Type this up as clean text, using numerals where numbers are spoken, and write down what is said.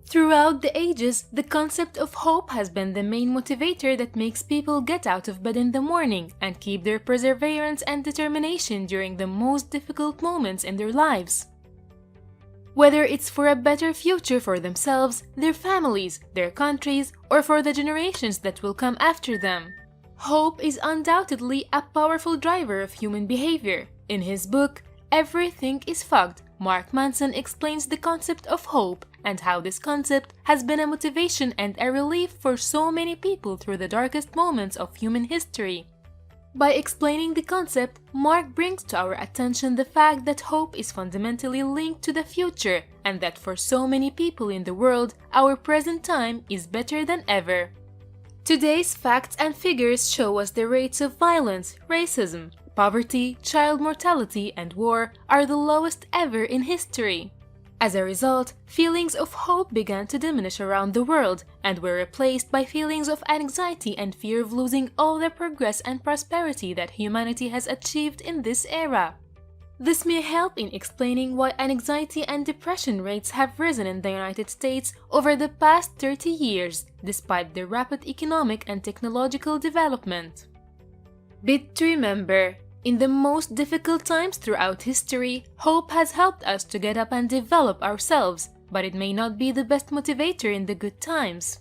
Throughout the ages, the concept of hope has been the main motivator that makes people get out of bed in the morning and keep their perseverance and determination during the most difficult moments in their lives. Whether it's for a better future for themselves, their families, their countries, or for the generations that will come after them. Hope is undoubtedly a powerful driver of human behavior. In his book, Everything is Fucked, Mark Manson explains the concept of hope and how this concept has been a motivation and a relief for so many people through the darkest moments of human history. By explaining the concept, Mark brings to our attention the fact that hope is fundamentally linked to the future and that for so many people in the world, our present time is better than ever. Today's facts and figures show us the rates of violence, racism, poverty, child mortality, and war are the lowest ever in history. As a result, feelings of hope began to diminish around the world and were replaced by feelings of anxiety and fear of losing all the progress and prosperity that humanity has achieved in this era. This may help in explaining why anxiety and depression rates have risen in the United States over the past 30 years, despite the rapid economic and technological development. Bit to remember: in the most difficult times throughout history, hope has helped us to get up and develop ourselves, but it may not be the best motivator in the good times.